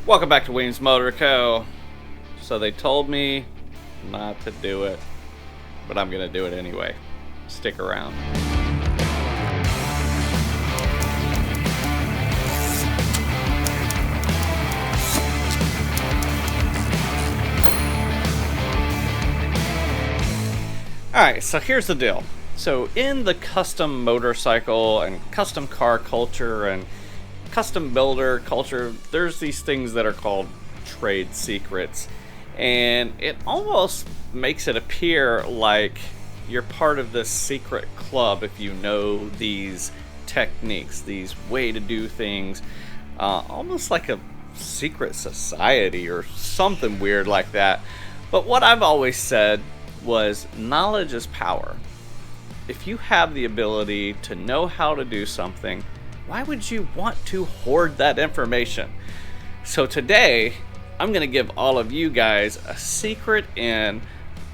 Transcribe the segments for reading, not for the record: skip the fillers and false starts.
Welcome back to Weems Motor Co. So they told me not to do it, but I'm gonna do it anyway. Stick around. Alright, so here's the deal. So in the custom motorcycle and custom car culture and custom builder culture, there's these things that are called trade secrets, and it almost makes it appear like you're part of this secret club if you know these techniques, these way to do things, almost like a secret society or something weird like that. But what I've always said was knowledge is power. If you have the ability to know how to do something, why would you want to hoard that information? So today, I'm going to give all of you guys a secret in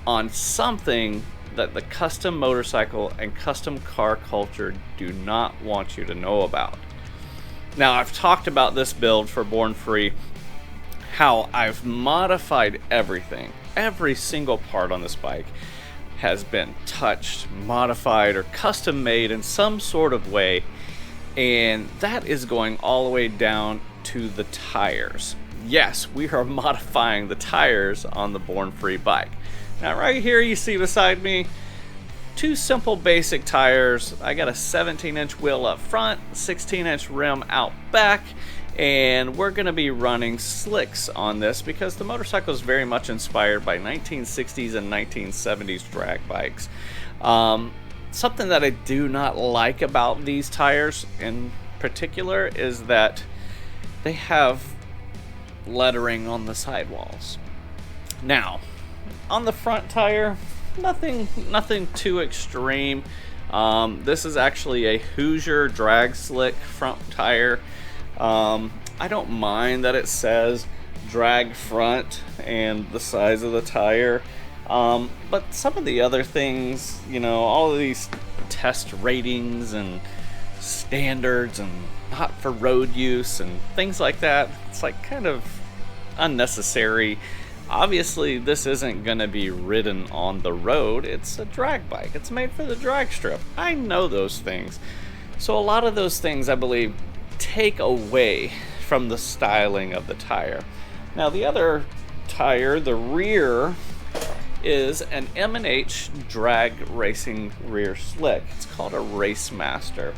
on something that the custom motorcycle and custom car culture do not want you to know about. Now, I've talked about this build for Born Free, how I've modified everything. Every single part on this bike has been touched, modified, or custom made in some sort of way. And that is going all the way down to the tires. Yes, we are modifying the tires on the Born Free bike. Now right here you see beside me, two simple basic tires. I got a 17-inch wheel up front, 16-inch rim out back, and we're gonna be running slicks on this because the motorcycle is very much inspired by 1960s and 1970s drag bikes. Something that I do not like about these tires in particular is that they have lettering on the sidewalls. Now, on the front tire, nothing too extreme. This is actually a Hoosier drag slick front tire. I don't mind that it says drag front and the size of the tire. But some of the other things, you know, all of these test ratings and standards and not for road use and things like that, it's like kind of unnecessary. Obviously, this isn't going to be ridden on the road. It's a drag bike. It's made for the drag strip. I know those things. So a lot of those things, I believe, take away from the styling of the tire. Now, the other tire, the rear, is an M&H drag racing rear slick. It's called a Race Master,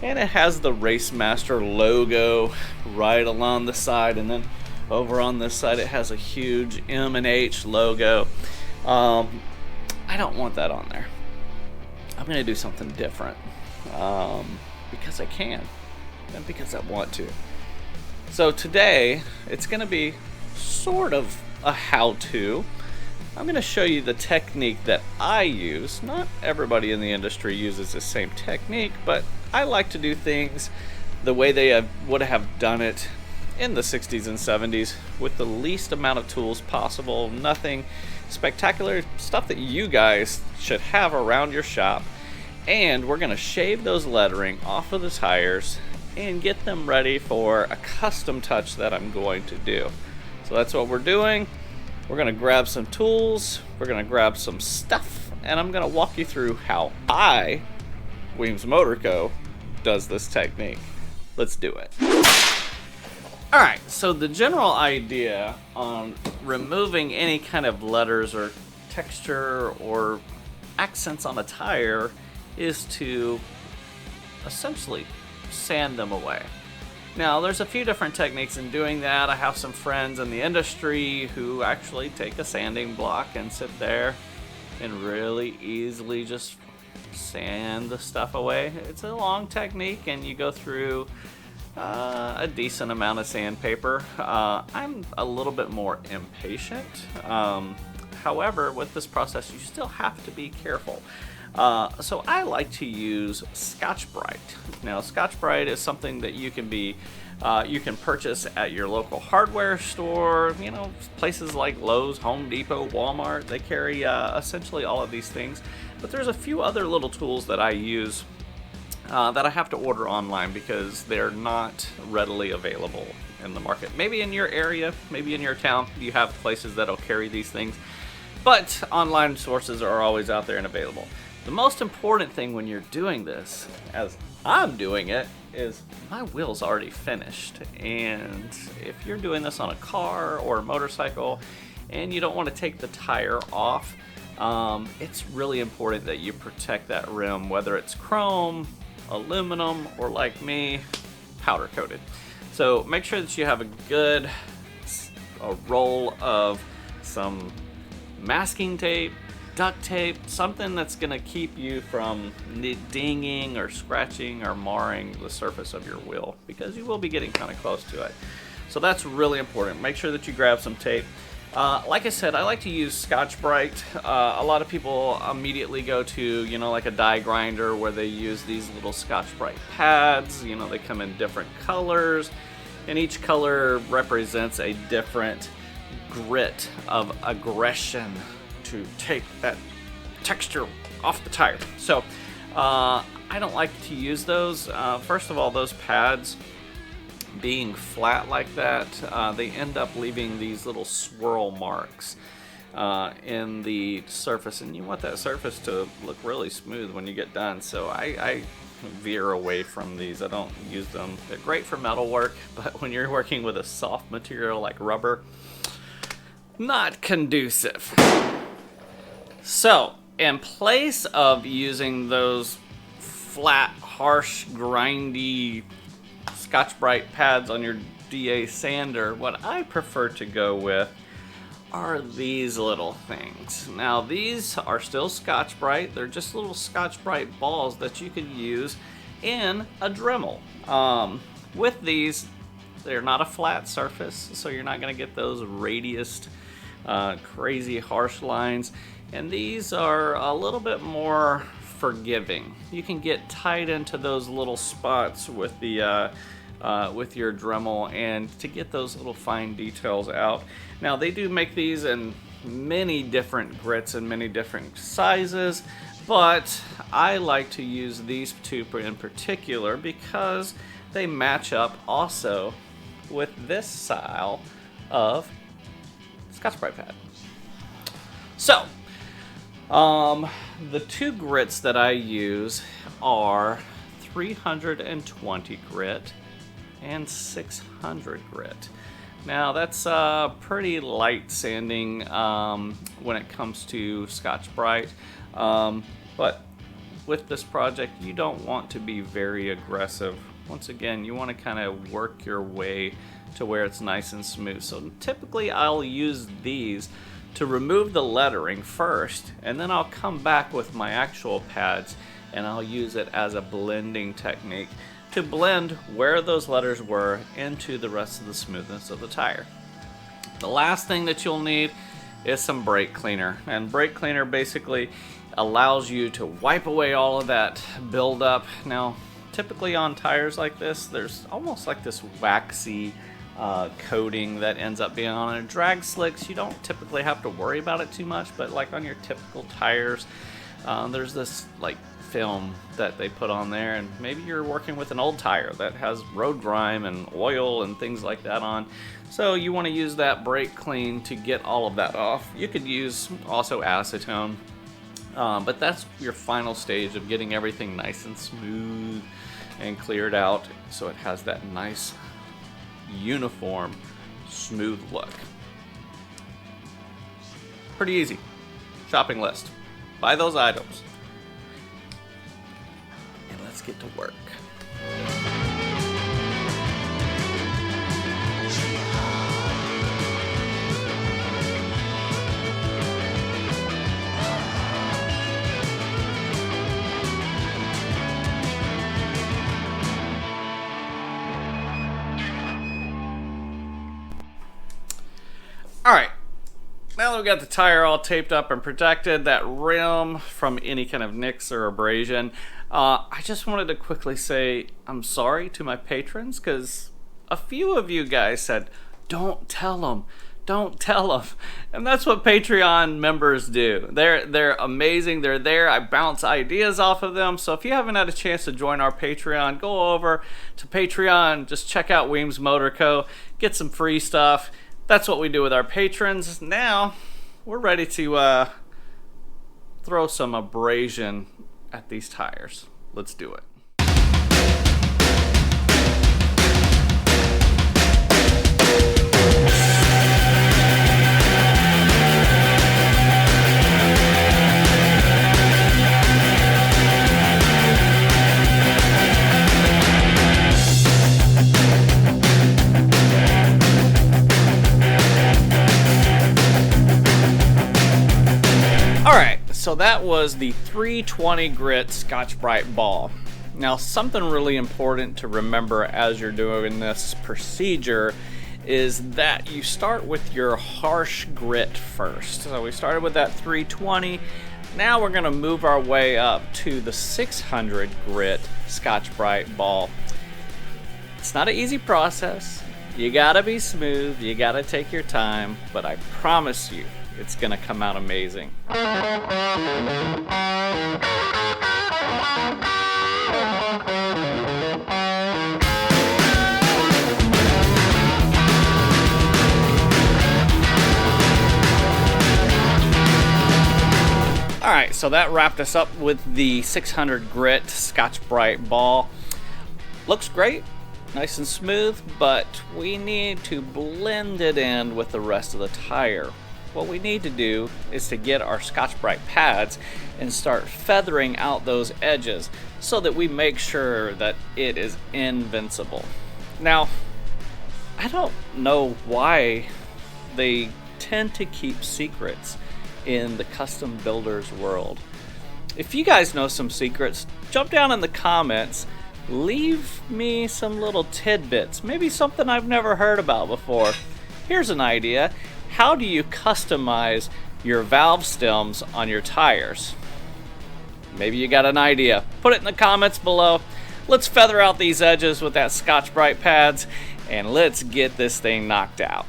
and it has the Race Master logo right along the side, and then over on this side it has a huge M&H logo. I don't want that on there. I'm gonna do something different because I can and because I want to. So today it's gonna be sort of a how-to. I'm going to show you the technique that I use. Not everybody in the industry uses the same technique, but I like to do things the way they would have done it in the 60s and 70s with the least amount of tools possible. Nothing spectacular, stuff that you guys should have around your shop. And we're going to shave those lettering off of the tires and get them ready for a custom touch that I'm going to do. So that's what we're doing. We're going to grab some tools, we're going to grab some stuff, and I'm going to walk you through how I, Weems Motor Co., does this technique. Let's do it. Alright, so the general idea on removing any kind of letters or texture or accents on a tire is to essentially sand them away. Now, there's a few different techniques in doing that. I have some friends in the industry who actually take a sanding block and sit there and really easily just sand the stuff away. It's a long technique, and you go through a decent amount of sandpaper. I'm a little bit more impatient. However, with this process, you still have to be careful. So I like to use Scotch-Brite. Now, Scotch-Brite is something that you can purchase at your local hardware store. You know, places like Lowe's, Home Depot, Walmart. They carry essentially all of these things. But there's a few other little tools that I use that I have to order online because they're not readily available in the market. Maybe in your area, maybe in your town, you have places that'll carry these things, but online sources are always out there and available. The most important thing when you're doing this, as I'm doing it, is my wheel's already finished. And if you're doing this on a car or a motorcycle and you don't want to take the tire off, it's really important that you protect that rim, whether it's chrome, aluminum, or like me, powder coated. So make sure that you have a roll of some masking tape, duct tape, something that's going to keep you from dinging or scratching or marring the surface of your wheel, because you will be getting kind of close to it. So that's really important. Make sure that you grab some tape. Like I said, I like to use Scotch-Brite. A lot of people immediately go to, like a die grinder where they use these little Scotch-Brite pads. They come in different colors, and each color represents a different grit of aggression to take that texture off the tire. So I don't like to use those. First of all, those pads being flat like that, they end up leaving these little swirl marks in the surface, and you want that surface to look really smooth when you get done. So I veer away from these. I don't use them. They're great for metal work, but when you're working with a soft material like rubber, not conducive. So in place of using those flat, harsh, grindy Scotch-Brite pads on your DA sander, what I prefer to go with are these little things. Now these are still Scotch-Brite. They're just little Scotch-Brite balls that you can use in a Dremel. With these, they're not a flat surface, so you're not going to get those radiused, crazy harsh lines. And these are a little bit more forgiving. You can get tight into those little spots with the with your Dremel, and to get those little fine details out. Now they do make these in many different grits and many different sizes, but I like to use these two in particular because they match up also with this style of Scotch-Brite pad. So the two grits that I use are 320 grit and 600 grit. Now that's pretty light sanding when it comes to Scotch-Brite, but with this project you don't want to be very aggressive. Once again, you want to kind of work your way to where it's nice and smooth. So typically I'll use these to remove the lettering first, and then I'll come back with my actual pads and I'll use it as a blending technique to blend where those letters were into the rest of the smoothness of the tire. The last thing that you'll need is some brake cleaner, and brake cleaner basically allows you to wipe away all of that buildup. Now typically on tires like this, there's almost like this waxy coating that ends up being on it. Drag slicks, you don't typically have to worry about it too much, but like on your typical tires, there's this like film that they put on there, and maybe you're working with an old tire that has road grime and oil and things like that on, so you want to use that brake clean to get all of that off. You could use also acetone, but that's your final stage of getting everything nice and smooth and cleared out, so it has that nice uniform smooth look. Pretty easy. Shopping list. Buy those items. And let's get to work. Alright, now that we got the tire all taped up and protected, that rim from any kind of nicks or abrasion, I just wanted to quickly say I'm sorry to my patrons, because a few of you guys said, don't tell them don't tell them. And that's what Patreon members do. They're amazing. They're there. I bounce ideas off of them. So if you haven't had a chance to join our Patreon, go over to Patreon. Just check out Weems Motor Co. Get some free stuff. That's what we do with our patrons. Now, we're ready to throw some abrasion at these tires. Let's do it. Alright, so that was the 320 grit Scotch-Brite ball. Now, something really important to remember as you're doing this procedure is that you start with your harsh grit first. So we started with that 320. Now we're going to move our way up to the 600 grit Scotch-Brite ball. It's not an easy process. You gotta be smooth, you gotta take your time, but I promise you, it's gonna come out amazing. Alright, so that wrapped us up with the 600 grit Scotch-Brite ball. Looks great, nice and smooth, but we need to blend it in with the rest of the tire. What we need to do is to get our Scotch-Brite pads and start feathering out those edges so that we make sure that it is invincible. Now, I don't know why they tend to keep secrets in the custom builders world. If you guys know some secrets, jump down in the comments, leave me some little tidbits, maybe something I've never heard about before. Here's an idea. How do you customize your valve stems on your tires? Maybe you got an idea. Put it in the comments below. Let's feather out these edges with that Scotch-Brite pads and let's get this thing knocked out.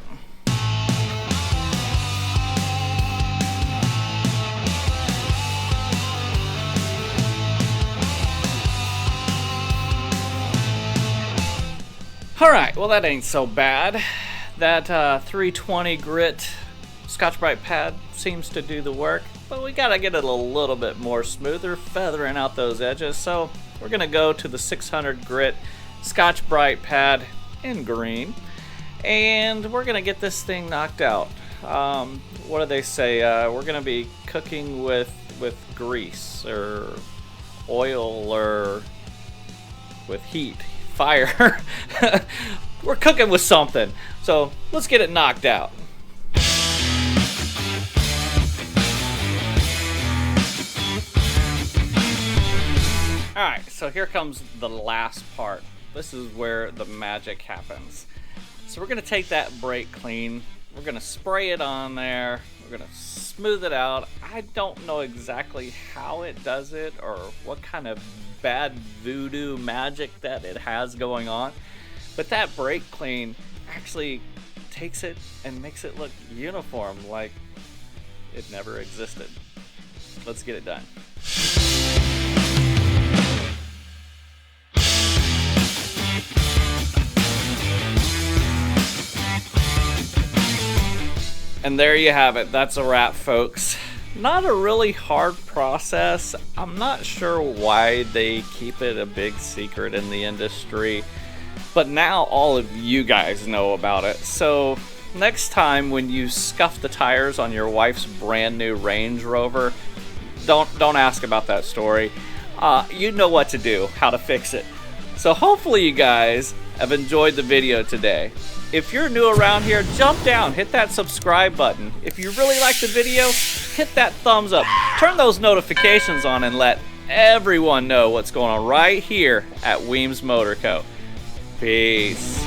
Alright, well that ain't so bad. That 320 grit Scotch-Brite pad seems to do the work, but we gotta get it a little bit more smoother, feathering out those edges. So we're gonna go to the 600 grit Scotch-Brite pad in green, and we're gonna get this thing knocked out. What do they say? We're gonna be cooking with grease or oil or with heat, fire. We're cooking with something, so let's get it knocked out. Alright, so here comes the last part. This is where the magic happens. So we're going to take that brake clean, we're going to spray it on there, we're going to smooth it out. I don't know exactly how it does it or what kind of bad voodoo magic that it has going on. But that brake clean actually takes it and makes it look uniform, like it never existed. Let's get it done. And there you have it. That's a wrap, folks. Not a really hard process. I'm not sure why they keep it a big secret in the industry, but now all of you guys know about it. So next time when you scuff the tires on your wife's brand new Range Rover, don't ask about that story. You know what to do, how to fix it. So hopefully you guys have enjoyed the video today. If you're new around here, jump down, hit that subscribe button. If you really like the video, hit that thumbs up. Turn those notifications on and let everyone know what's going on right here at Weems Motor Co. Peace.